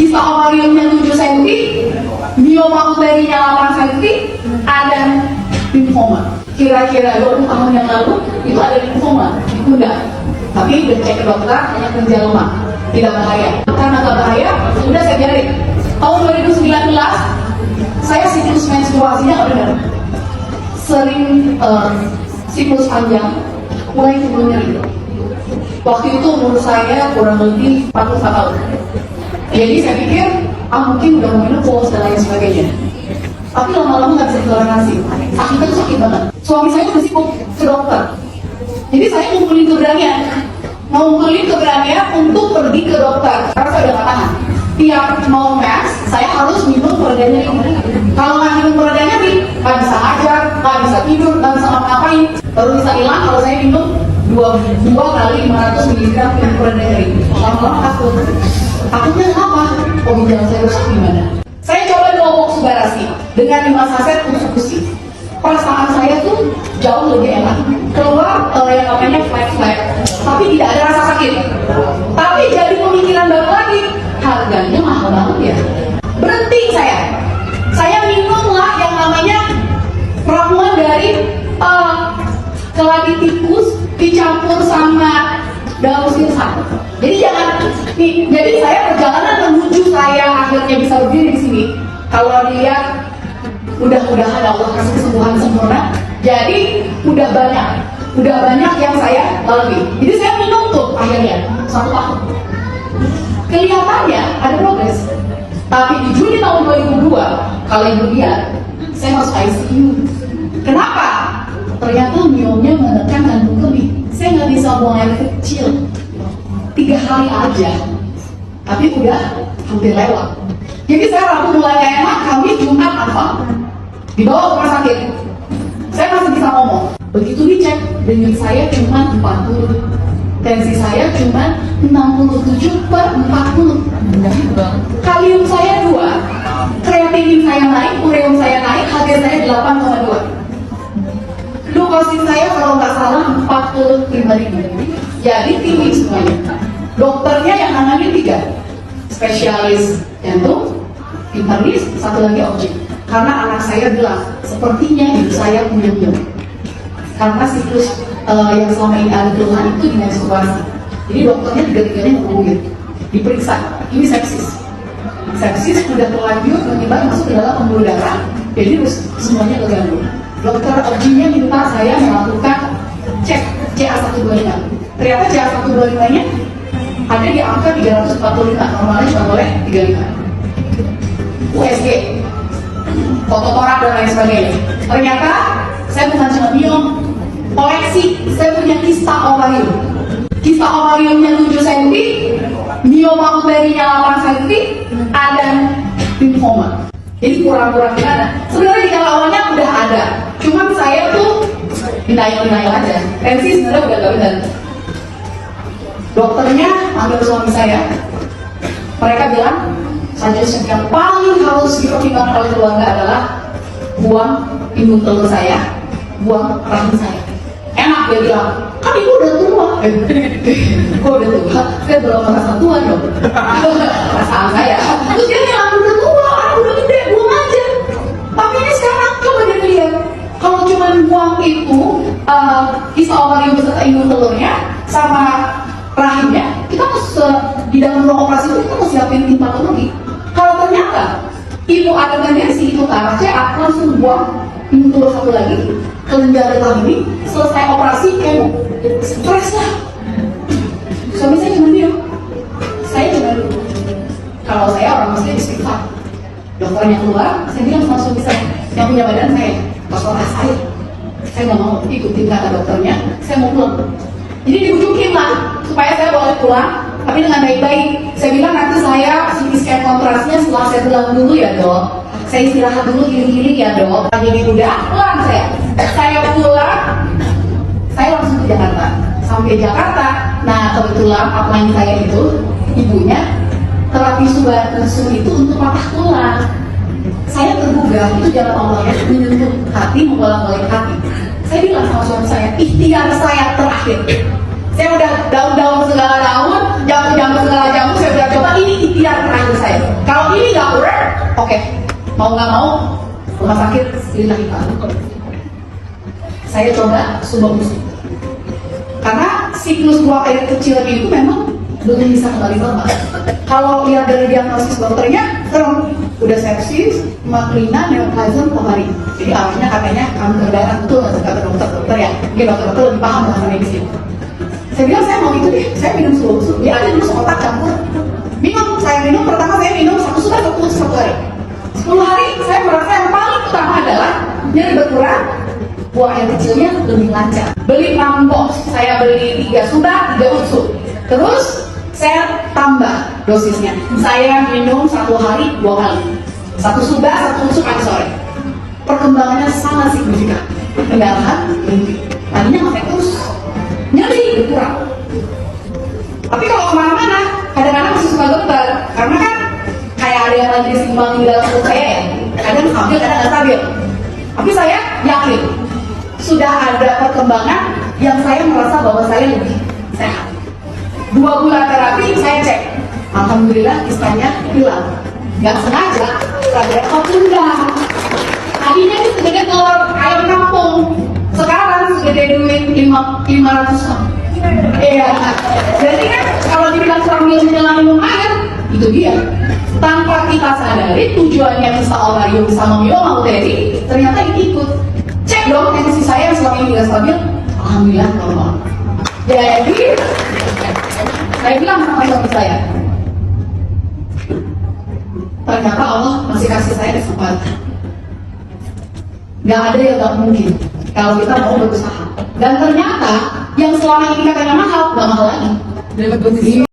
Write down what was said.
Kisah ovariumnya 7 cm, mioma uterinya 8 cm, ada limfoma. Kira-kira 20 tahun yang lalu itu ada limfoma di pundak, tapi udah cek ke dokter hanya kerja lemah, tidak bahaya. Karena nggak bahaya, udah saya biarin. Tahun 2019 saya siklus menstruasinya nggak benar, sering siklus panjang, mulai timbul nyeri. Waktu itu umur saya kurang lebih 44 tahun. Jadi saya pikir, mungkin udah mau menopause dan lain sebagainya. Tapi lama-lama nggak bisa ditoleransi. Sakitnya tuh sakit banget. Suami saya tuh sibuk ke dokter. Jadi saya ngumpulin keberanian untuk pergi ke dokter. Karena saya udah nggak tahan. Tiap mau mens, saya harus minum pereda nyeri. Kalau nggak minum pereda nyeri, nggak bisa ngajar, nggak bisa tidur, nggak bisa ngapain. Baru bisa hilang kalau saya minum 2 kali 500 mg pereda nyeri. Lama-lama takut. Takutnya apa? Oh, ginjal saya rusak gimana? Saya coba Oxybarasi dengan 5 saset untuk besi. Perasaan saya tuh jauh lebih enak. Keluar yang namanya flag, tapi tidak ada rasa sakit. Tapi jadi pemikiran baru lagi, harganya mahal banget ya. Berhenti saya. Saya minumlah yang namanya ramuan dari keladi tikus dicampur sama daun sirsak. Jadi saya perjalanan menuju saya akhirnya bisa berdiri di sini. Kalau dilihat, mudah-mudahan Allah kasih kesembuhan sempurna. Jadi udah banyak yang saya lalui. Jadi saya minum tuh akhirnya 1 tahun. Kelihatannya ada progres. Tapi di Juni tahun 2002, kalau ibu lihat, saya masuk ICU. Kenapa? Ternyata miomnya menekan kandung kemih. Saya nggak bisa buang air kecil. 3 hari aja, tapi udah hampir lewat. Jadi saya Rabu mulai gak enak, Kamis, Jumat, apa? Dibawa ke rumah sakit. Saya masih bisa ngomong. Begitu dicek, denyut saya cuma 40, tensi saya cuma 67/40. Kalium saya 2, kreatinin saya naik, ureum saya naik, HB saya 8,2. Glukosis saya kalau nggak salah 45.000. Jadi tinggi semuanya. Dokternya yang nangani 3, spesialis jantung, internis, 1 lagi objek. Karena anak saya bilang, sepertinya ibu saya punya miom. Karena siklus yang selama ini ada keluhan itu di menstruasi. Jadi dokternya 3-tiganya ngomongin, diperiksa, ini sepsis. Sepsis sudah terlanjur menyebar masuk ke dalam pembuluh darah, jadi semuanya terganggu. Dokter objeknya minta saya melakukan cek CA125. Ternyata CA125-nya ada di angka 345, normalnya cuma boleh 35. USG, foto torak dan lain sebagainya. Ternyata saya bukan cuma miom, koleksi. Saya punya kista ovarium. Kista ovariumnya 7 cm, mioma uterinya 8 cm, ada limfoma. Jadi kurang-kurang gimana? Sebenarnya di awalnya udah ada, cuman saya tuh denial aja. Tensi sebenarnya udah gak benar. Dokternya panggil suami saya. Mereka bilang, suggestion yang paling harus dipertimbangkan oleh keluarga adalah buang imun telur saya, buang rahim saya. Enak dia bilang, kan ibu udah tua. Kok udah tua? Saya belum merasa tua dong. Perasaan saya. Terus dia bilang, udah tua, udah gede, buang aja. Tapi ini sekarang coba dia lihat, kalau cuma buang itu kisah ovarium beserta imun telurnya sama rahimnya, kita di dalam ruang operasi itu kita mau siapin tim patologi. Kalau ternyata ibu ada tendensi itu ke arah CA, langsung buang imun telur 1 lagi, kelenjar getah ini, selesai operasi kemo, stres lah. Suami saya cuma diam, saya cuma dulu. Kalau saya orang muslim istighfar. Dokternya keluar, saya bilang sama suami saya, yang punya badan saya, pastoral saya nggak mau ikutin kata dokternya, saya mau pulang. Jadi dibujukin lah supaya saya boleh pulang, tapi dengan baik-baik. Saya bilang nanti saya CT scan kontrasnya setelah saya pulang dulu ya dok. Saya istirahat dulu giling-giling ya dok. Jadi udah pulang saya pulang, saya langsung ke Jakarta. Sampai Jakarta, nah kebetulan upline saya itu ibunya terapi subarusun itu untuk patah tulang. Saya tergugah, itu jalan Allah ya, menyentuh hati, membolak-balik hati. Saya bilang sama suami saya, ikhtiar saya terakhir. Saya udah daun-daun segala daun, jamu-jamu segala jamu, saya udah coba, ini ikhtiar terakhir saya. Kalau ini nggak work, oke, mau nggak mau rumah sakit lillahi ta'ala. Saya coba sumbang karena siklus buang air kecil itu memang belum bisa kembali normal. Kalau lihat dari diagnosis dokternya, udah sepsis, maklina, neoplasm, ovari. Jadi artinya katanya kanker darah, betul nggak kata dokter ya? Mungkin dokter lebih paham tentang medis. Saya bilang saya mau itu deh, saya minum susu. Dia ada dulu sekotak campur. Saya minum pertama saya minum satu hari. 10 hari saya merasa yang paling utama adalah nyeri berkurang, buang air kecilnya lebih lancar. Beli 6 box, saya beli 3 sudah, 3 usuk. Terus saya tambah dosisnya. Saya minum 1 hari 2 kali. 1 sudah, 1 usuk pagi sore. Perkembangannya sangat signifikan. Pendarahan berhenti. Tadinya masih terus nyeri berkurang. Tapi kalau kemana-mana, kadang-kadang masih suka getar. Karena kan kayak ada yang lagi disimbang di dalam perut saya ya. Kadang stabil, kadang nggak stabil. Tapi saya yakin sudah ada perkembangan yang saya merasa bahwa saya lebih sehat. 2 bulan terapi saya cek, alhamdulillah kisahnya hilang. Gak sengaja, saya tunda. Tadinya itu segede telur ayam kampung, sekarang segede duit 500. Iya, jadi kan kalau dibilang sambil minum air, itu dia. Tanpa kita sadari tujuannya bisa ovarium sama myoma UTI, ternyata ikut. Cek dong tensi saya yang selama ini tidak stabil, alhamdulillah normal. Jadi saya bilang sama suami saya, ternyata Allah masih kasih saya kesempatan. Gak ada yang gak mungkin kalau kita mau berusaha. Dan ternyata yang selama ini katanya mahal, gak mahal lagi.